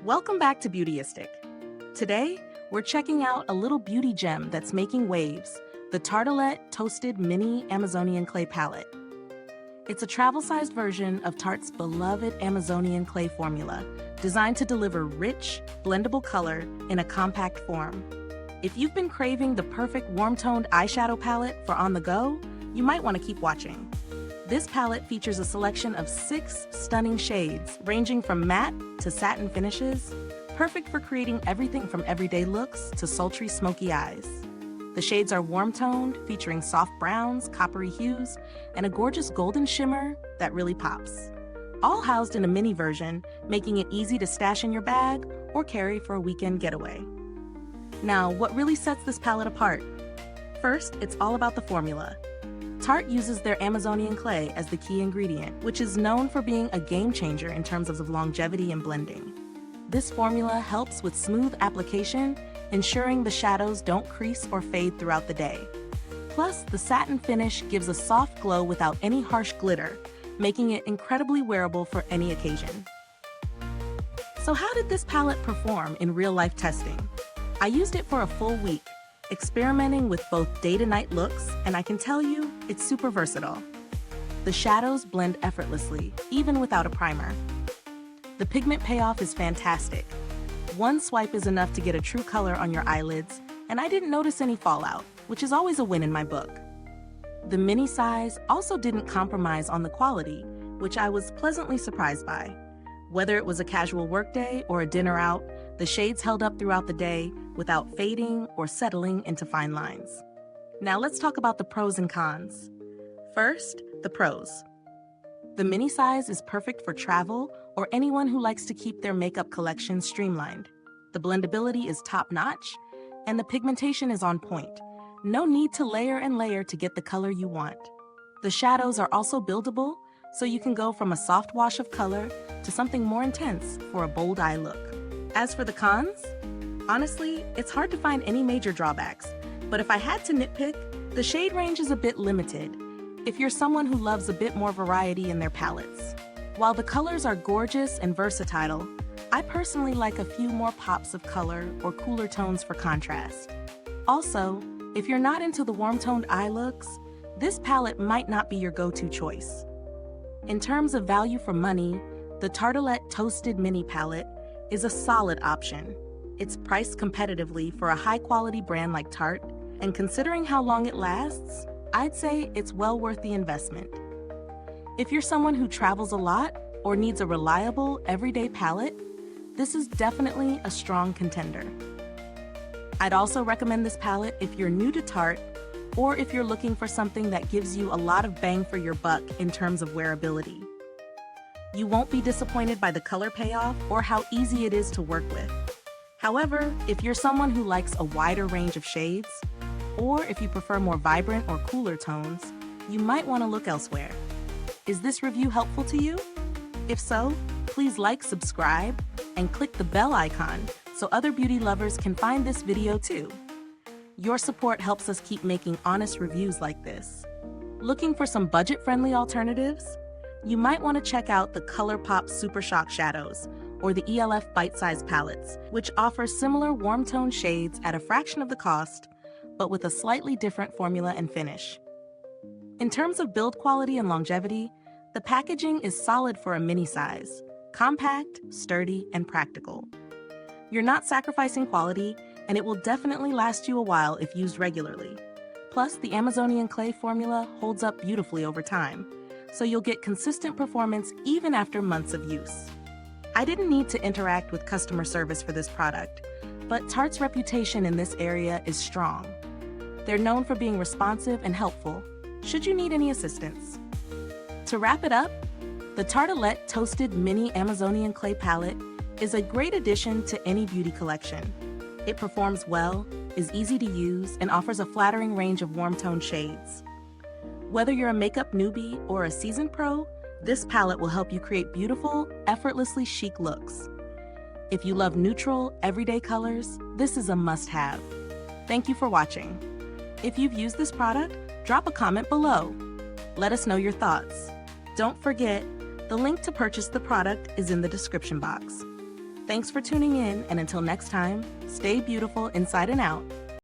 Welcome back to Beautyistic. Today, we're checking out a little beauty gem that's making waves, the Tartelette Toasted Mini Amazonian Clay Palette. It's a travel-sized version of Tarte's beloved Amazonian clay formula, designed to deliver rich, blendable color in a compact form. If you've been craving the perfect warm-toned eyeshadow palette for on the go, you might want to keep watching. This palette features a selection of 6 stunning shades, ranging from matte to satin finishes, perfect for creating everything from everyday looks to sultry, smoky eyes. The shades are warm-toned, featuring soft browns, coppery hues, and a gorgeous golden shimmer that really pops. All housed in a mini version, making it easy to stash in your bag or carry for a weekend getaway. Now, what really sets this palette apart? First, it's all about the formula. Tarte uses their Amazonian clay as the key ingredient, which is known for being a game changer in terms of longevity and blending. This formula helps with smooth application, ensuring the shadows don't crease or fade throughout the day. Plus, the satin finish gives a soft glow without any harsh glitter, making it incredibly wearable for any occasion. So how did this palette perform in real-life testing? I used it for a full week, experimenting with both day to night looks, and I can tell you, it's super versatile. The shadows blend effortlessly, even without a primer. The pigment payoff is fantastic. One swipe is enough to get a true color on your eyelids, and I didn't notice any fallout, which is always a win in my book. The mini size also didn't compromise on the quality, which I was pleasantly surprised by. Whether it was a casual workday or a dinner out, the shades held up throughout the day without fading or settling into fine lines. Now let's talk about the pros and cons. First, the pros. The mini size is perfect for travel or anyone who likes to keep their makeup collection streamlined. The blendability is top-notch, and the pigmentation is on point. No need to layer and layer to get the color you want. The shadows are also buildable, so you can go from a soft wash of color to something more intense for a bold eye look. As for the cons, honestly, it's hard to find any major drawbacks, but if I had to nitpick, the shade range is a bit limited if you're someone who loves a bit more variety in their palettes. While the colors are gorgeous and versatile, I personally like a few more pops of color or cooler tones for contrast. Also, if you're not into the warm-toned eye looks, this palette might not be your go-to choice. In terms of value for money, the Tartelette Toasted Mini Palette is a solid option. It's priced competitively for a high-quality brand like Tarte, and considering how long it lasts, I'd say it's well worth the investment. If you're someone who travels a lot or needs a reliable, everyday palette, this is definitely a strong contender. I'd also recommend this palette if you're new to Tarte or if you're looking for something that gives you a lot of bang for your buck in terms of wearability. You won't be disappointed by the color payoff or how easy it is to work with. However, if you're someone who likes a wider range of shades, or if you prefer more vibrant or cooler tones, you might want to look elsewhere. Is this review helpful to you? If so, please like, subscribe, and click the bell icon so other beauty lovers can find this video too. Your support helps us keep making honest reviews like this. Looking for some budget-friendly alternatives? You might want to check out the ColourPop Super Shock Shadows or the ELF Bite-Size Palettes, which offer similar warm-tone shades at a fraction of the cost, but with a slightly different formula and finish. In terms of build quality and longevity, the packaging is solid for a mini size, compact, sturdy, and practical. You're not sacrificing quality, and it will definitely last you a while if used regularly. Plus, the Amazonian clay formula holds up beautifully over time, so you'll get consistent performance even after months of use. I didn't need to interact with customer service for this product, but Tarte's reputation in this area is strong. They're known for being responsive and helpful, should you need any assistance. To wrap it up, the Tartelette Toasted Mini Amazonian Clay Palette is a great addition to any beauty collection. It performs well, is easy to use, and offers a flattering range of warm-toned shades. Whether you're a makeup newbie or a seasoned pro, this palette will help you create beautiful, effortlessly chic looks. If you love neutral, everyday colors, this is a must-have. Thank you for watching. If you've used this product, drop a comment below. Let us know your thoughts. Don't forget, the link to purchase the product is in the description box. Thanks for tuning in, and until next time, stay beautiful inside and out.